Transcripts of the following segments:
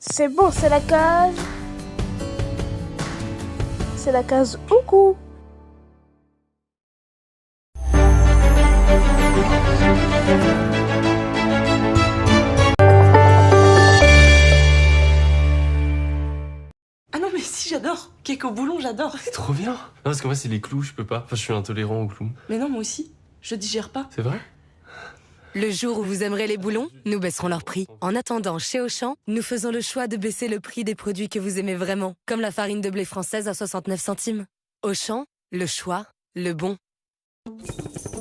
C'est bon, c'est la case. C'est la case Oukou. Ah non mais si, j'adore. Cake au boulon, j'adore. C'est trop bien. Non, parce que moi c'est les clous, je peux pas. Enfin, je suis intolérant aux clous. Mais non, moi aussi. Je digère pas. C'est vrai? Le jour où vous aimerez les boulons, nous baisserons leur prix. En attendant, chez Auchan, nous faisons le choix de baisser le prix des produits que vous aimez vraiment, comme la farine de blé française à 69 centimes. Auchan, le choix, le bon.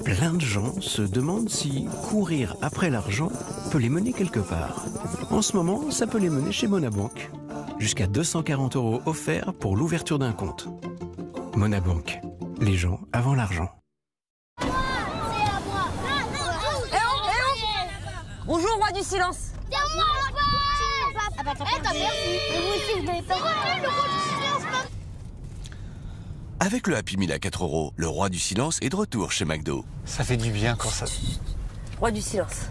Plein de gens se demandent si courir après l'argent peut les mener quelque part. En ce moment, ça peut les mener chez Monabank. Jusqu'à 240 € offerts pour l'ouverture d'un compte. Monabank, les gens avant l'argent. Bonjour, roi du silence. C'est moi, papa. Ah bah t'as merci. Et vous aussi, vous n'avez pas le roi du silence. Avec le Happy Meal à 4 €, le roi du silence est de retour chez McDo. Ça fait du bien quand ça... Roi du silence.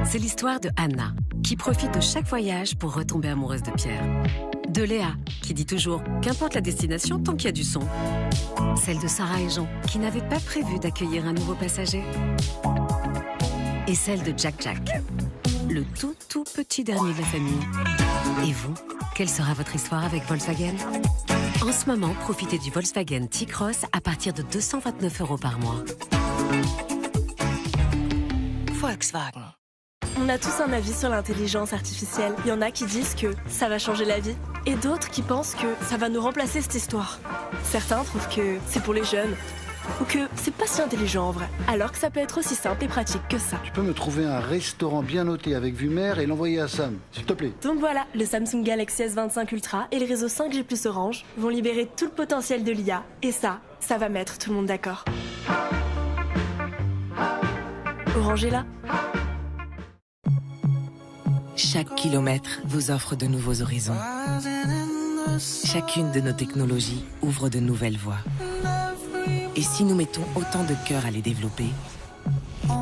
C'est l'histoire de Anna, qui profite de chaque voyage pour retomber amoureuse de Pierre. De Léa, qui dit toujours qu'importe la destination tant qu'il y a du son. Celle de Sarah et Jean, qui n'avaient pas prévu d'accueillir un nouveau passager. Et celle de Jack, le tout petit dernier de la famille. Et vous, quelle sera votre histoire avec Volkswagen? En ce moment, profitez du Volkswagen T-Cross à partir de 229 € par mois. Volkswagen. On a tous un avis sur l'intelligence artificielle. Il y en a qui disent que ça va changer la vie, et d'autres qui pensent que ça va nous remplacer cette histoire. Certains trouvent que c'est pour les jeunes, ou que c'est pas si intelligent en vrai, alors que ça peut être aussi simple et pratique que ça. Tu peux me trouver un restaurant bien noté avec vue mer et l'envoyer à Sam, s'il te plaît. Donc voilà, le Samsung Galaxy S25 Ultra et le réseau 5G+ Orange vont libérer tout le potentiel de l'IA, et ça va mettre tout le monde d'accord. Orange est là. Chaque kilomètre vous offre de nouveaux horizons. Chacune de nos technologies ouvre de nouvelles voies. Et si nous mettons autant de cœur à les développer,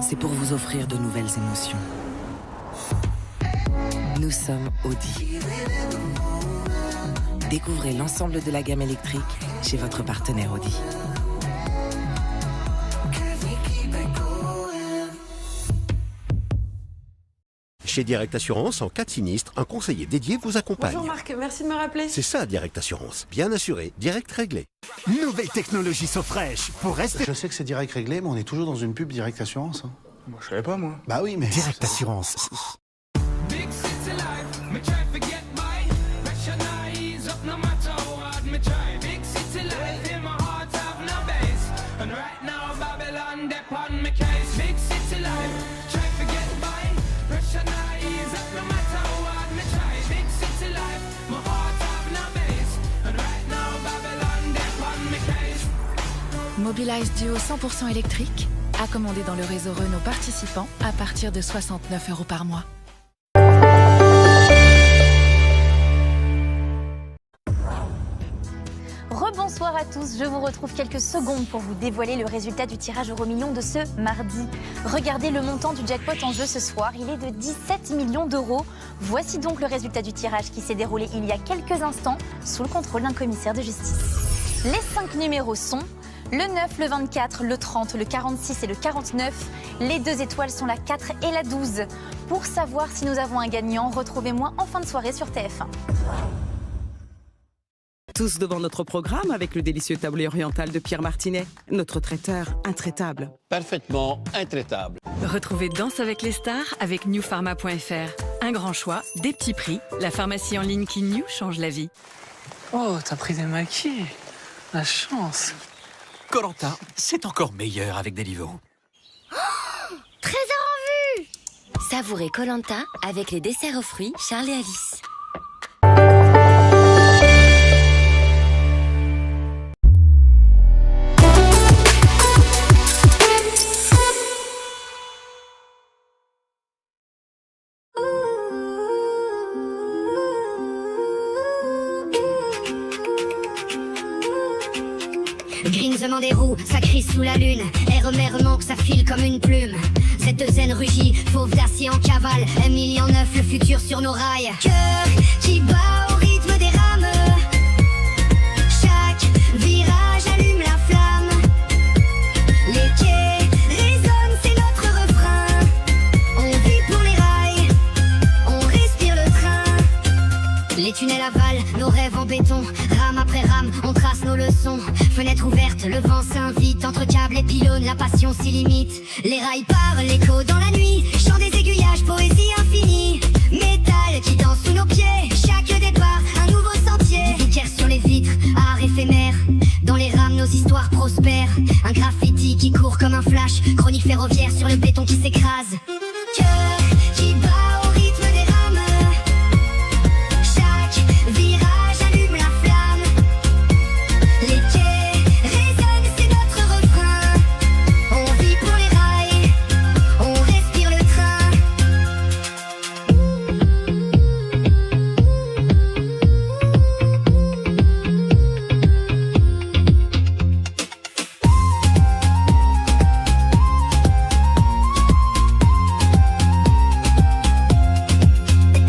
c'est pour vous offrir de nouvelles émotions. Nous sommes Audi. Découvrez l'ensemble de la gamme électrique chez votre partenaire Audi. Chez Direct Assurance, en cas de sinistre, un conseiller dédié vous accompagne. Bonjour Marc, merci de me rappeler. C'est ça, Direct Assurance. Bien assuré, direct réglé. Nouvelle technologie SoFresh pour rester... Je sais que c'est direct réglé, mais on est toujours dans une pub Direct Assurance. Moi, je savais pas, moi. Bah oui, mais... Direct Assurance. Mobilize Duo 100% électrique, à commander dans le réseau Renault participant à partir de 69 € par mois. Rebonsoir à tous, je vous retrouve quelques secondes pour vous dévoiler le résultat du tirage Euromillions de ce mardi. Regardez le montant du jackpot en jeu ce soir, il est de 17 millions d'euros. Voici donc le résultat du tirage qui s'est déroulé il y a quelques instants sous le contrôle d'un commissaire de justice. Les 5 numéros sont le 9, le 24, le 30, le 46 et le 49. Les 2 étoiles sont la 4 et la 12. Pour savoir si nous avons un gagnant, retrouvez-moi en fin de soirée sur TF1. Tous devant notre programme avec le délicieux tablier oriental de Pierre Martinet, notre traiteur intraitable. Parfaitement intraitable. Retrouvez Danse avec les stars avec newpharma.fr. Un grand choix, des petits prix, la pharmacie en ligne qui New change la vie. Oh, t'as pris des maquis. La chance. Koh-Lanta, c'est encore meilleur avec Deliveroo. Oh, trésor en vue. Savourez Koh-Lanta avec les desserts aux fruits Charles et Alice. Grinsement des roues, ça crie sous la lune. Air manque, ça file comme une plume. Cette scène rugit, fauve d'acier en cavale, un million neuf, le futur sur nos rails. Cœur qui bat au rythme des rames. Chaque virage allume la flamme. Les quais résonnent, c'est notre refrain. On vit pour les rails, on respire le train. Les tunnels avalent, nos rêves en béton. Rame après rame, on trace nos leçons. Fenêtre ouverte, le vent s'invite. Entre câbles et pylônes, la passion s'y limite. Les rails parlent, l'écho dans la nuit. Chant des aiguillages, poésie infinie. Métal qui danse sous nos pieds. Chaque départ, un nouveau sentier. Vicaire sur les vitres, art éphémère. Dans les rames, nos histoires prospèrent. Un graffiti qui court comme un flash. Chronique ferroviaire sur le béton qui s'écrase. Cœur qui bat au rythme des rames. Chaque virage allume la flamme. Les quais résonnent, c'est notre refrain. On vit pour les rails, on respire le train.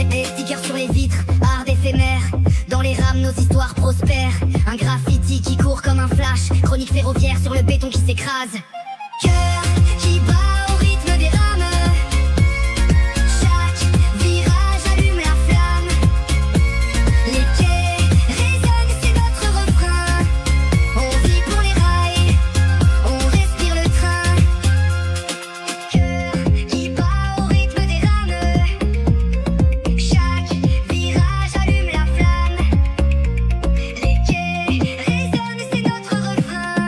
Des stickers sur les vitres, art d'éphémère. Dans les rames, nos histoires prospèrent. Un graffiti qui court comme un flash. Chronique ferroviaire sur le béton qui s'écrase. Cœur qui bat au rythme des rames. Chaque virage allume la flamme. Les quais résonnent, c'est notre refrain. On vit pour les rails, on respire le train. Cœur qui bat au rythme des rames. Chaque virage allume la flamme. Les quais résonnent, c'est notre refrain.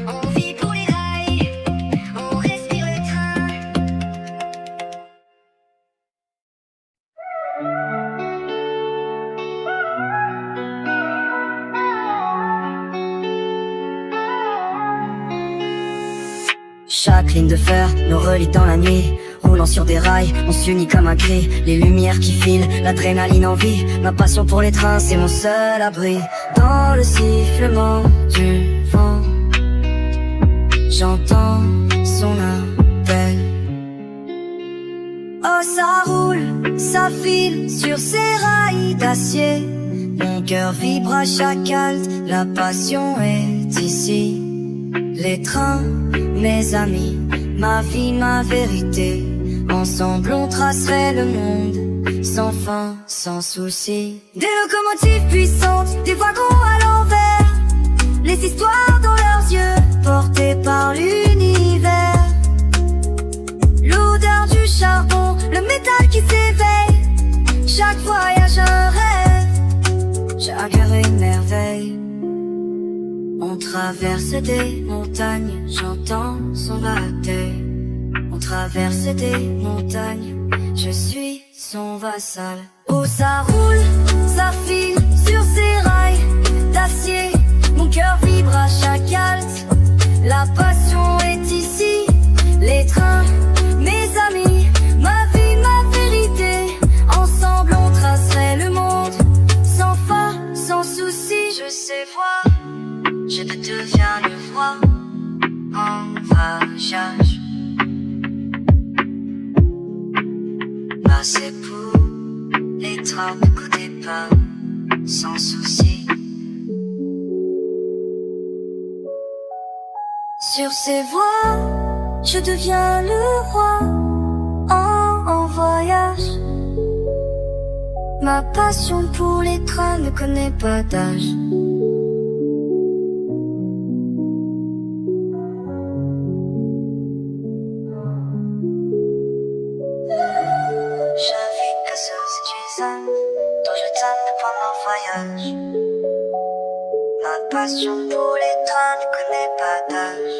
On vit pour les rails, on respire le train. Chaque ligne de fer nous relie dans la nuit. Roulant sur des rails, on s'unit comme un gris. Les lumières qui filent, l'adrénaline en vie. Ma passion pour les trains, c'est mon seul abri. Dans le sifflement du vent, j'entends son appel. Oh, ça roule, ça file sur ces rails d'acier. Mon cœur vibre à chaque halte, la passion est ici. Les trains, mes amis, ma vie, ma vérité. Ensemble on tracerait le monde, sans fin, sans souci. Des locomotives puissantes, des wagons à l'envers. Les histoires dans leurs yeux, portées par l'univers. L'odeur du charbon, le métal qui s'éveille. Chaque voyage un rêve, chaque heure une merveille. On traverse des montagnes, j'entends son baptême. On traverse des montagnes, je suis son vassal. Oh, ça roule, ça file sur ces rails d'acier. Mon cœur vibre à chaque halte, la passion est ici. Les trains, mes amis, ma vie, ma vérité. Ensemble on tracerait le monde, sans fin, sans souci. Je sais voir, je deviens le roi en voyage. Passer pour les trains, ne coûtez pas, sans souci. Sur ces voies, je deviens le roi en voyage. Ma passion pour les trains ne connaît pas d'âge. J'invite que ceux qui aiment, dont je tape pendant voyage. Ma passion pour les trains ne connaît pas d'âge.